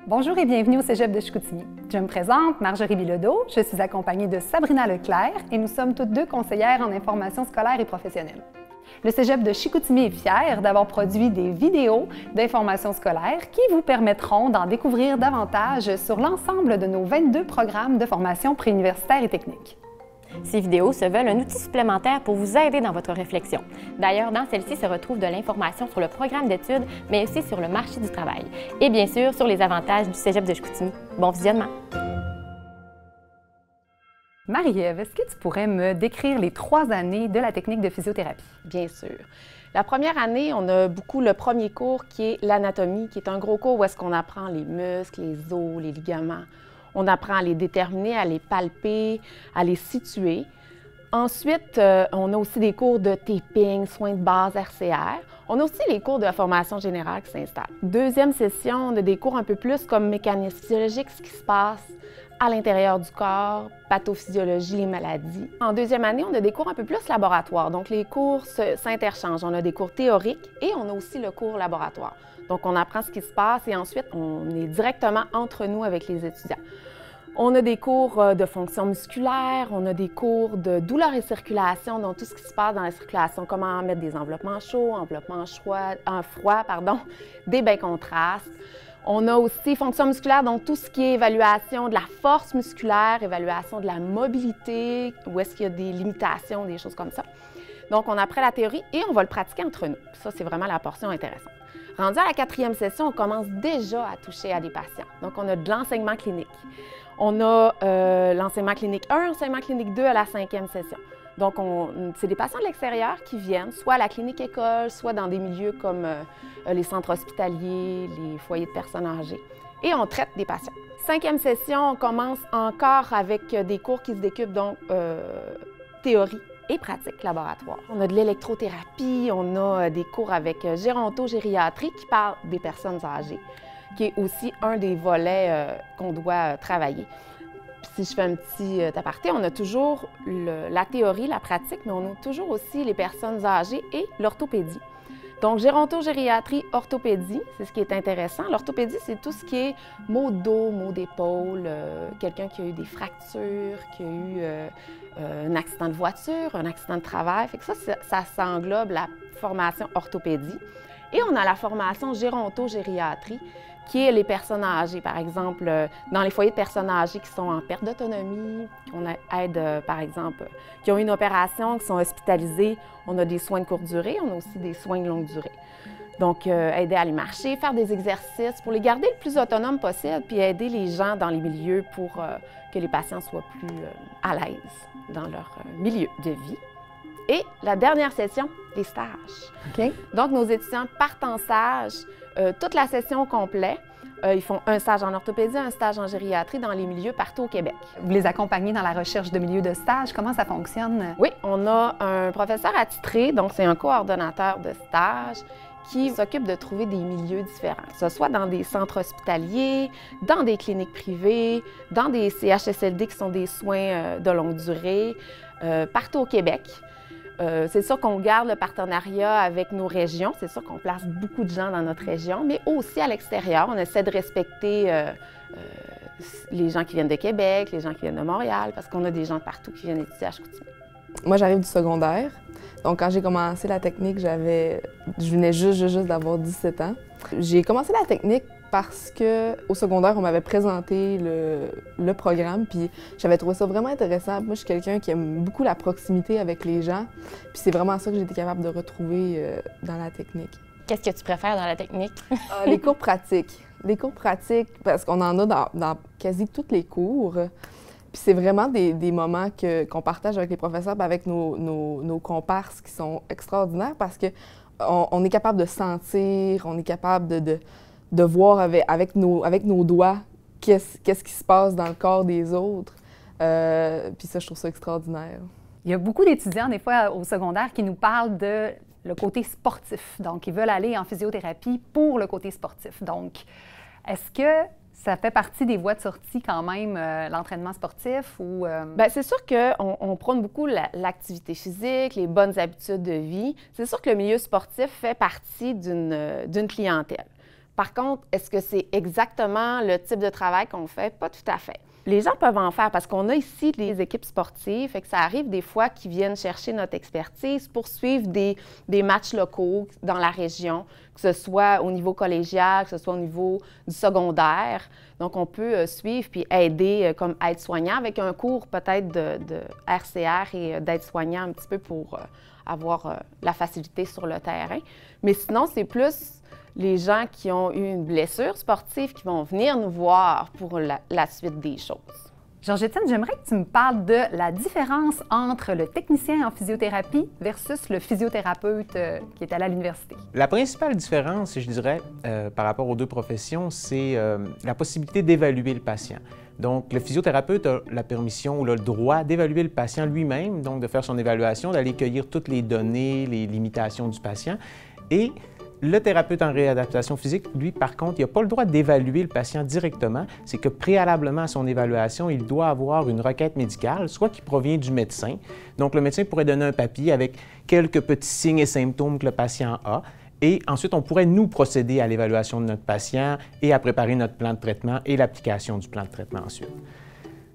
Bonjour et bienvenue au Cégep de Chicoutimi. Je me présente, Marjorie Bilodeau, je suis accompagnée de Sabrina Leclerc et nous sommes toutes deux conseillères en information scolaire et professionnelle. Le Cégep de Chicoutimi est fier d'avoir produit des vidéos d'information scolaire qui vous permettront d'en découvrir davantage sur l'ensemble de nos 22 programmes de formation préuniversitaire et technique. Ces vidéos se veulent un outil supplémentaire pour vous aider dans votre réflexion. D'ailleurs, dans celle-ci se retrouve de l'information sur le programme d'études, mais aussi sur le marché du travail. Et bien sûr, sur les avantages du Cégep de Chicoutimi. Bon visionnement! Marie-Ève, est-ce que tu pourrais me décrire les 3 années de la technique de physiothérapie? Bien sûr. La première année, on a beaucoup le premier cours qui est l'anatomie, qui est un gros cours où est-ce qu'on apprend les muscles, les os, les ligaments. On apprend à les déterminer, à les palper, à les situer. Ensuite, on a aussi des cours de taping, soins de base RCR. On a aussi les cours de la formation générale qui s'installent. Deuxième session, on a des cours un peu plus comme mécanisme physiologique, ce qui se passe à l'intérieur du corps, pathophysiologie, les maladies. En deuxième année, on a des cours un peu plus laboratoires. Donc, les cours s'interchangent. On a des cours théoriques et on a aussi le cours laboratoire. Donc, on apprend ce qui se passe et ensuite, on est directement entre nous avec les étudiants. On a des cours de fonction musculaire, on a des cours de douleur et circulation, donc tout ce qui se passe dans la circulation, comment mettre des enveloppements chauds, enveloppements froids, des bains contrastes. On a aussi fonction musculaire, donc tout ce qui est évaluation de la force musculaire, évaluation de la mobilité, où est-ce qu'il y a des limitations, des choses comme ça. Donc, on apprend la théorie et on va le pratiquer entre nous. Ça, c'est vraiment la portion intéressante. Rendu à la 4e session, on commence déjà à toucher à des patients. Donc, on a de l'enseignement clinique. On a l'enseignement clinique 1, l'enseignement clinique 2 à la 5e session. Donc, c'est des patients de l'extérieur qui viennent, soit à la clinique école, soit dans des milieux comme les centres hospitaliers, les foyers de personnes âgées. Et on traite des patients. 5e session, on commence encore avec des cours qui se découpent, donc théorie et pratique laboratoire. On a de l'électrothérapie, on a des cours avec gérontogériatrie qui parle des personnes âgées, qui est aussi un des volets qu'on doit travailler. Puis si je fais un petit aparté, on a toujours la théorie, la pratique, mais on a toujours aussi les personnes âgées et l'orthopédie. Donc, gérontogériatrie, orthopédie, c'est ce qui est intéressant. L'orthopédie, c'est tout ce qui est maux de dos, maux d'épaule, quelqu'un qui a eu des fractures, qui a eu un accident de voiture, un accident de travail. Fait que ça s'englobe la formation orthopédie. Et on a la formation gérontogériatrie, qui est les personnes âgées, par exemple, dans les foyers de personnes âgées qui sont en perte d'autonomie, qu'on aide, par exemple, qui ont une opération, qui sont hospitalisées. On a des soins de courte durée, on a aussi des soins de longue durée. Donc, aider à aller marcher, faire des exercices pour les garder le plus autonomes possible, puis aider les gens dans les milieux pour que les patients soient plus à l'aise dans leur milieu de vie. Et la dernière session, les stages. OK. Donc, nos étudiants partent en stage toute la session au complet. Ils font un stage en orthopédie, un stage en gériatrie dans les milieux partout au Québec. Vous les accompagnez dans la recherche de milieux de stage. Comment ça fonctionne? Oui, on a un professeur attitré, donc c'est un coordonnateur de stage qui s'occupe de trouver des milieux différents, que ce soit dans des centres hospitaliers, dans des cliniques privées, dans des CHSLD qui sont des soins de longue durée, partout au Québec. C'est sûr qu'on garde le partenariat avec nos régions. C'est sûr qu'on place beaucoup de gens dans notre région, mais aussi à l'extérieur. On essaie de respecter les gens qui viennent de Québec, les gens qui viennent de Montréal, parce qu'on a des gens de partout qui viennent étudier à Chicoutimi. Moi, j'arrive du secondaire. Donc, quand j'ai commencé la technique, je venais juste d'avoir 17 ans. J'ai commencé la technique parce qu'au secondaire, on m'avait présenté le programme, puis j'avais trouvé ça vraiment intéressant. Moi, je suis quelqu'un qui aime beaucoup la proximité avec les gens, puis c'est vraiment ça que j'ai été capable de retrouver dans la technique. Qu'est-ce que tu préfères dans la technique? Les cours pratiques. Les cours pratiques, parce qu'on en a dans quasi tous les cours. Puis c'est vraiment des moments qu'on partage avec les professeurs et avec nos comparses qui sont extraordinaires parce qu'on est capable de sentir, on est capable de voir avec nos doigts qu'est-ce qui se passe dans le corps des autres. Puis ça, je trouve ça extraordinaire. Il y a beaucoup d'étudiants, des fois, au secondaire, qui nous parlent de le côté sportif. Donc, ils veulent aller en physiothérapie pour le côté sportif. Donc, est-ce que ça fait partie des voies de sortie quand même, l'entraînement sportif ou… Bien, c'est sûr qu'on prône beaucoup l'activité physique, les bonnes habitudes de vie. C'est sûr que le milieu sportif fait partie d'une clientèle. Par contre, est-ce que c'est exactement le type de travail qu'on fait? Pas tout à fait. Les gens peuvent en faire parce qu'on a ici des équipes sportives, fait que ça arrive des fois qu'ils viennent chercher notre expertise pour suivre des matchs locaux dans la région, que ce soit au niveau collégial, que ce soit au niveau du secondaire. Donc, on peut suivre puis aider comme aide-soignant avec un cours peut-être de RCR et d'aide-soignant un petit peu pour avoir la facilité sur le terrain. Mais sinon, c'est plus les gens qui ont eu une blessure sportive qui vont venir nous voir pour la suite des choses. Georgette-Étienne, j'aimerais que tu me parles de la différence entre le technicien en physiothérapie versus le physiothérapeute qui est allé à l'université. La principale différence, je dirais, par rapport aux deux professions, c'est la possibilité d'évaluer le patient. Donc, le physiothérapeute a la permission ou le droit d'évaluer le patient lui-même, donc de faire son évaluation, d'aller cueillir toutes les données, les limitations du patient. Et le thérapeute en réadaptation physique, lui, par contre, il n'a pas le droit d'évaluer le patient directement. C'est que préalablement à son évaluation, il doit avoir une requête médicale, soit qui provient du médecin. Donc, le médecin pourrait donner un papier avec quelques petits signes et symptômes que le patient a. Et ensuite, on pourrait nous procéder à l'évaluation de notre patient et à préparer notre plan de traitement et l'application du plan de traitement ensuite.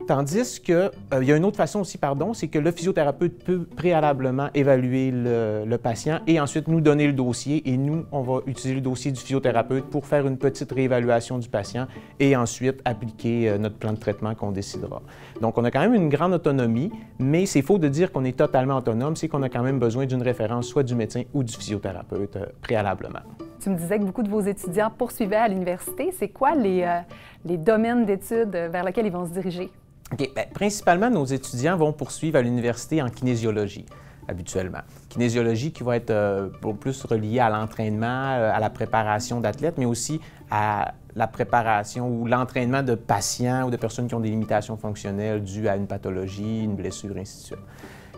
Tandis qu'il y a une autre façon aussi, c'est que le physiothérapeute peut préalablement évaluer le patient et ensuite nous donner le dossier et nous, on va utiliser le dossier du physiothérapeute pour faire une petite réévaluation du patient et ensuite appliquer notre plan de traitement qu'on décidera. Donc, on a quand même une grande autonomie, mais c'est faux de dire qu'on est totalement autonome, c'est qu'on a quand même besoin d'une référence soit du médecin ou du physiothérapeute préalablement. Tu me disais que beaucoup de vos étudiants poursuivaient à l'université. C'est quoi les domaines d'études vers lesquels ils vont se diriger? OK. Bien, principalement, nos étudiants vont poursuivre à l'université en kinésiologie, habituellement. Kinésiologie qui va être plus reliée à l'entraînement, à la préparation d'athlètes, mais aussi à la préparation ou l'entraînement de patients ou de personnes qui ont des limitations fonctionnelles dues à une pathologie, une blessure, ainsi de suite.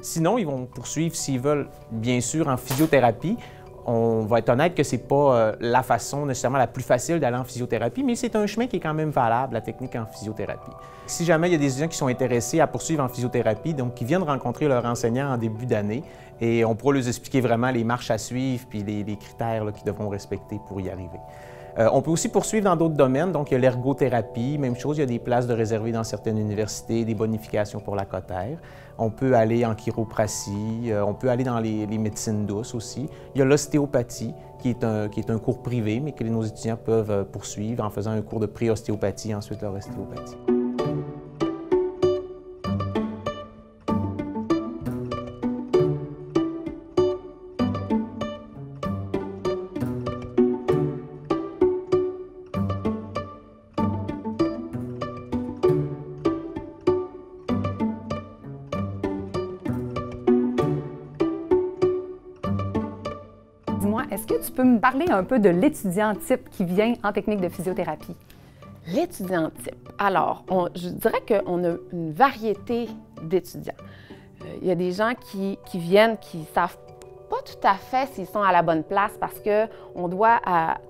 Sinon, ils vont poursuivre, s'ils veulent, bien sûr, en physiothérapie. On va être honnête que ce n'est pas la façon nécessairement la plus facile d'aller en physiothérapie, mais c'est un chemin qui est quand même valable, la technique en physiothérapie. Si jamais il y a des étudiants qui sont intéressés à poursuivre en physiothérapie, donc qui viennent rencontrer leur enseignant en début d'année, et on pourra leur expliquer vraiment les marches à suivre puis les critères qu'ils devront respecter pour y arriver. On peut aussi poursuivre dans d'autres domaines, donc il y a l'ergothérapie, même chose, il y a des places de réservées dans certaines universités, des bonifications pour la cotère. On peut aller en chiropratie, on peut aller dans les médecines douces aussi. Il y a l'ostéopathie, qui est un cours privé, mais que nos étudiants peuvent poursuivre en faisant un cours de pré-ostéopathie et ensuite leur ostéopathie. Dis-moi, est-ce que tu peux me parler un peu de l'étudiant type qui vient en technique de physiothérapie? L'étudiant type. Alors, je dirais qu'on a une variété d'étudiants. Il y a des gens qui viennent, qui ne savent pas tout à fait s'ils sont à la bonne place parce qu'on doit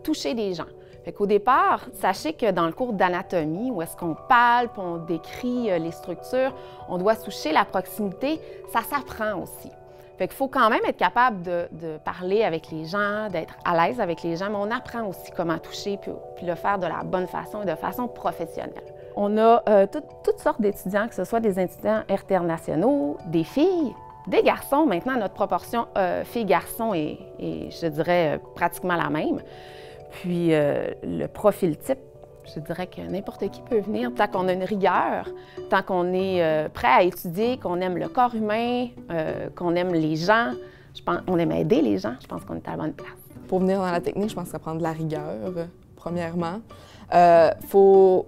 toucher des gens. Fait qu'au départ, sachez que dans le cours d'anatomie, où est-ce qu'on palpe, on décrit les structures, on doit toucher la proximité, ça s'apprend aussi. Fait qu'il faut quand même être capable de parler avec les gens, d'être à l'aise avec les gens, mais on apprend aussi comment toucher puis le faire de la bonne façon et de façon professionnelle. On a toutes sortes d'étudiants, que ce soit des étudiants internationaux, des filles, des garçons. Maintenant, notre proportion filles-garçons est, je dirais, pratiquement la même. Puis le profil type, je dirais que n'importe qui peut venir, tant qu'on a une rigueur, tant qu'on est prêt à étudier, qu'on aime le corps humain, qu'on aime les gens, on aime aider les gens, je pense qu'on est à la bonne place. Pour venir dans la technique, je pense que ça prend de la rigueur, premièrement. Faut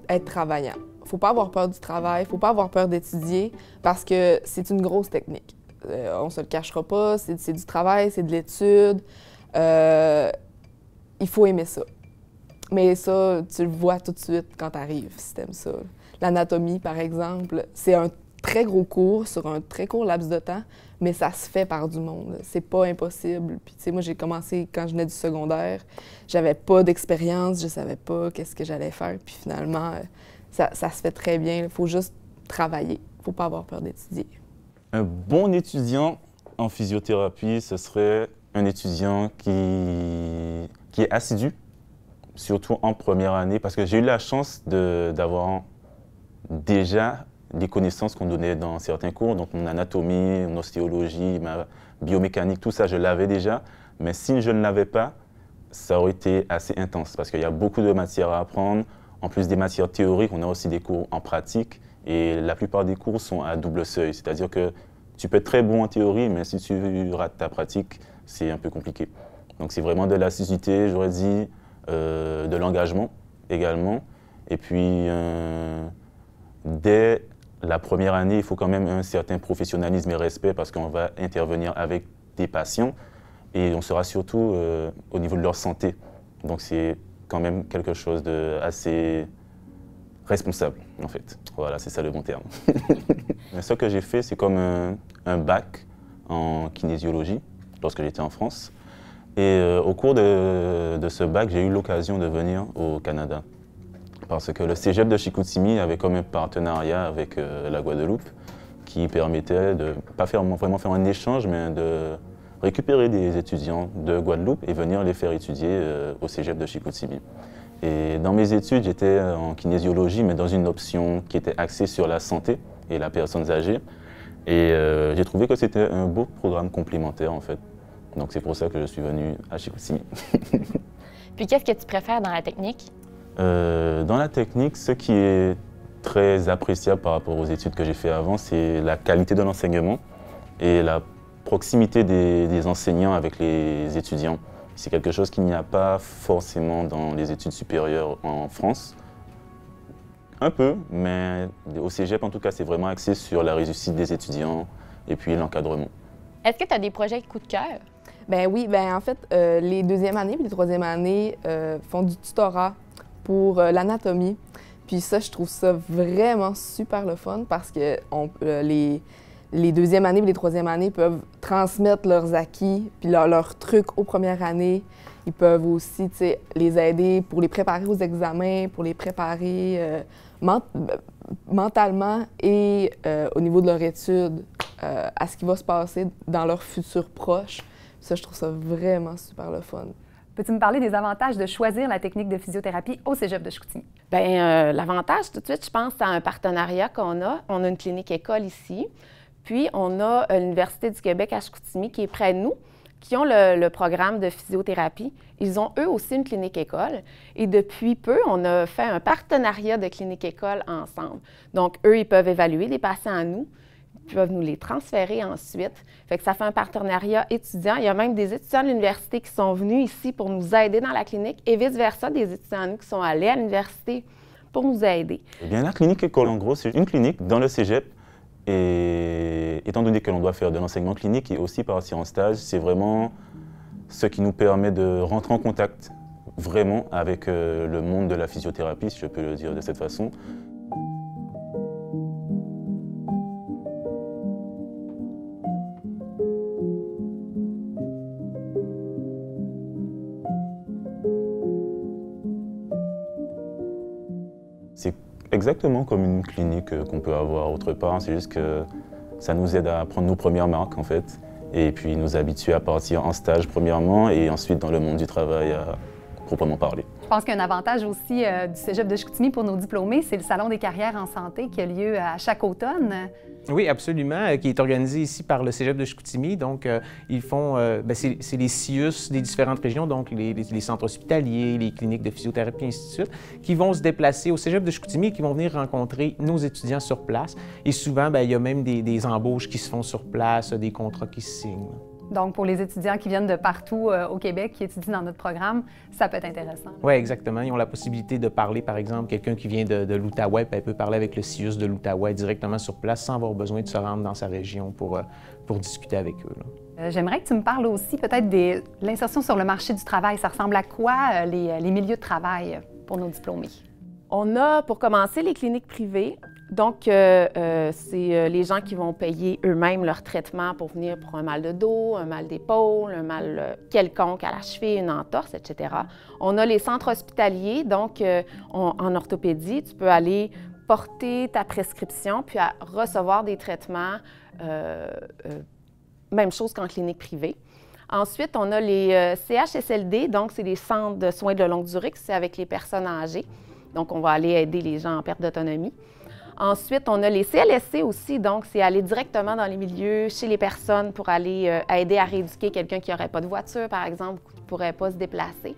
être travaillant. Faut pas avoir peur du travail, faut pas avoir peur d'étudier, parce que c'est une grosse technique. On se le cachera pas, c'est du travail, c'est de l'étude. Il faut aimer ça. Mais ça, tu le vois tout de suite quand tu arrives, si tu aimes ça. L'anatomie, par exemple, c'est un très gros cours sur un très court laps de temps, mais ça se fait par du monde. C'est pas impossible. Puis, tu sais, moi, j'ai commencé quand je venais du secondaire. J'avais pas d'expérience, je savais pas qu'est-ce que j'allais faire. Puis finalement, ça se fait très bien. Il faut juste travailler. Il faut pas avoir peur d'étudier. Un bon étudiant en physiothérapie, ce serait un étudiant qui est assidu, surtout en première année, parce que j'ai eu la chance d'avoir déjà les connaissances qu'on donnait dans certains cours, donc mon anatomie, mon ostéologie, ma biomécanique, tout ça, je l'avais déjà. Mais si je ne l'avais pas, ça aurait été assez intense, parce qu'il y a beaucoup de matières à apprendre. En plus des matières théoriques, on a aussi des cours en pratique, et la plupart des cours sont à double seuil, c'est-à-dire que tu peux être très bon en théorie, mais si tu rates ta pratique, c'est un peu compliqué. Donc c'est vraiment de l'assiduité, j'aurais dit, de l'engagement également. Et puis, dès la première année, il faut quand même un certain professionnalisme et respect parce qu'on va intervenir avec des patients et on sera surtout au niveau de leur santé. Donc c'est quand même quelque chose d'assez responsable, en fait. Voilà, c'est ça le bon terme. Mais ce que j'ai fait, c'est comme un bac en kinésiologie lorsque j'étais en France. Et au cours de ce bac, j'ai eu l'occasion de venir au Canada. Parce que le cégep de Chicoutimi avait comme un partenariat avec la Guadeloupe qui permettait de pas vraiment faire un échange, mais de récupérer des étudiants de Guadeloupe et venir les faire étudier au cégep de Chicoutimi. Et dans mes études, j'étais en kinésiologie, mais dans une option qui était axée sur la santé et la personne âgée. Et j'ai trouvé que c'était un beau programme complémentaire, en fait. Donc c'est pour ça que je suis venu à Chicoutimi. Puis qu'est-ce que tu préfères dans la technique? Dans la technique, ce qui est très appréciable par rapport aux études que j'ai fait avant, c'est la qualité de l'enseignement et la proximité des enseignants avec les étudiants. C'est quelque chose qu'il n'y a pas forcément dans les études supérieures en France. Un peu, mais au cégep, en tout cas, c'est vraiment axé sur la réussite des étudiants et puis l'encadrement. Est-ce que tu as des projets coup de cœur? Ben oui, ben en fait, les deuxième années et les troisième années font du tutorat pour l'anatomie. Puis ça, je trouve ça vraiment super le fun parce que les deuxième années et les troisième années peuvent transmettre leurs acquis puis leurs trucs aux premières années. Ils peuvent aussi, tu sais, les aider pour les préparer aux examens, pour les préparer mentalement et au niveau de leur étude à ce qui va se passer dans leur futur proche. Ça, je trouve ça vraiment super le fun. Peux-tu me parler des avantages de choisir la technique de physiothérapie au cégep de Chicoutimi? Bien, l'avantage, tout de suite, je pense, c'est un partenariat qu'on a. On a une clinique école ici, puis on a l'Université du Québec à Chicoutimi qui est près de nous, qui ont le programme de physiothérapie. Ils ont eux aussi une clinique école. Et depuis peu, on a fait un partenariat de clinique école ensemble. Donc, eux, ils peuvent évaluer les patients à nous, ils peuvent nous les transférer ensuite. Fait que ça fait un partenariat étudiant. Il y a même des étudiants de l'université qui sont venus ici pour nous aider dans la clinique et vice-versa, des étudiants à nous qui sont allés à l'université pour nous aider. Eh bien, la clinique école, en gros, c'est une clinique dans le cégep. Et étant donné que l'on doit faire de l'enseignement clinique et aussi partir en stage, c'est vraiment ce qui nous permet de rentrer en contact vraiment avec le monde de la physiothérapie, si je peux le dire de cette façon. C'est exactement comme une clinique qu'on peut avoir autre part, c'est juste que ça nous aide à prendre nos premières marques en fait, et puis nous habituer à partir en stage premièrement et ensuite dans le monde du travail à proprement parler. Je pense qu'un avantage aussi du cégep de Chicoutimi pour nos diplômés, c'est le Salon des carrières en santé qui a lieu à chaque automne. Oui, absolument, qui est organisé ici par le cégep de Chicoutimi. Donc, ils font, c'est les CIUS des différentes régions, donc les centres hospitaliers, les cliniques de physiothérapie, ainsi de suite, qui vont se déplacer au cégep de Chicoutimi et qui vont venir rencontrer nos étudiants sur place. Et souvent, il y a même des embauches qui se font sur place, des contrats qui se signent. Donc, pour les étudiants qui viennent de partout au Québec, qui étudient dans notre programme, ça peut être intéressant. Oui, exactement. Ils ont la possibilité de parler, par exemple, quelqu'un qui vient de l'Outaouais, elle peut parler avec le CIUS de l'Outaouais directement sur place sans avoir besoin de se rendre dans sa région pour discuter avec eux. J'aimerais que tu me parles aussi peut-être de l'insertion sur le marché du travail. Ça ressemble à quoi les milieux de travail pour nos diplômés? On a, pour commencer, les cliniques privées. Donc, c'est les gens qui vont payer eux-mêmes leur traitement pour venir pour un mal de dos, un mal d'épaule, un mal quelconque à la cheville, une entorse, etc. On a les centres hospitaliers, donc en orthopédie, tu peux aller porter ta prescription puis à recevoir des traitements, même chose qu'en clinique privée. Ensuite, on a les CHSLD, donc c'est les centres de soins de longue durée, c'est avec les personnes âgées. Donc, on va aller aider les gens en perte d'autonomie. Ensuite, on a les CLSC aussi, donc c'est aller directement dans les milieux, chez les personnes pour aller aider à rééduquer quelqu'un qui n'aurait pas de voiture, par exemple, qui ne pourrait pas se déplacer.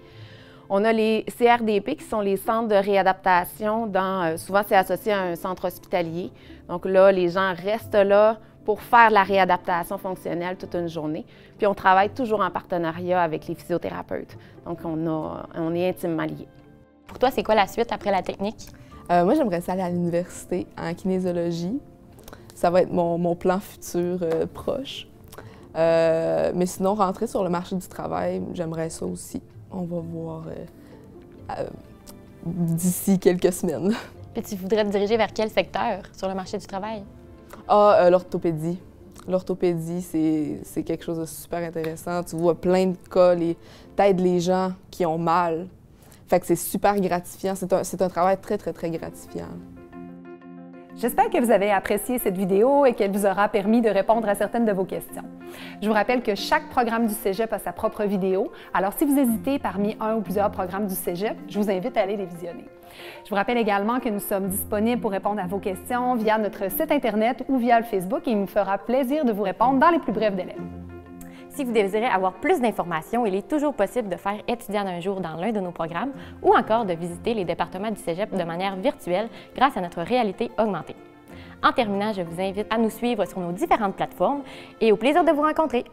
On a les CRDP qui sont les centres de réadaptation. Souvent, c'est associé à un centre hospitalier. Donc là, les gens restent là pour faire la réadaptation fonctionnelle toute une journée. Puis on travaille toujours en partenariat avec les physiothérapeutes. Donc on est intimement liés. Pour toi, c'est quoi la suite après la technique? Moi, j'aimerais ça aller à l'université en kinésiologie. Ça va être mon plan futur proche. Mais sinon, rentrer sur le marché du travail, j'aimerais ça aussi. On va voir d'ici quelques semaines. Puis tu voudrais te diriger vers quel secteur sur le marché du travail? L'orthopédie. L'orthopédie, c'est quelque chose de super intéressant. Tu vois plein de cas, t'aides les gens qui ont mal. Fait que c'est super gratifiant. C'est un travail très, très, très gratifiant. J'espère que vous avez apprécié cette vidéo et qu'elle vous aura permis de répondre à certaines de vos questions. Je vous rappelle que chaque programme du Cégep a sa propre vidéo, alors si vous hésitez parmi un ou plusieurs programmes du Cégep, je vous invite à aller les visionner. Je vous rappelle également que nous sommes disponibles pour répondre à vos questions via notre site Internet ou via le Facebook et il me fera plaisir de vous répondre dans les plus brefs délais. Si vous désirez avoir plus d'informations, il est toujours possible de faire étudiant d'un jour dans l'un de nos programmes ou encore de visiter les départements du Cégep de manière virtuelle grâce à notre réalité augmentée. En terminant, je vous invite à nous suivre sur nos différentes plateformes et au plaisir de vous rencontrer!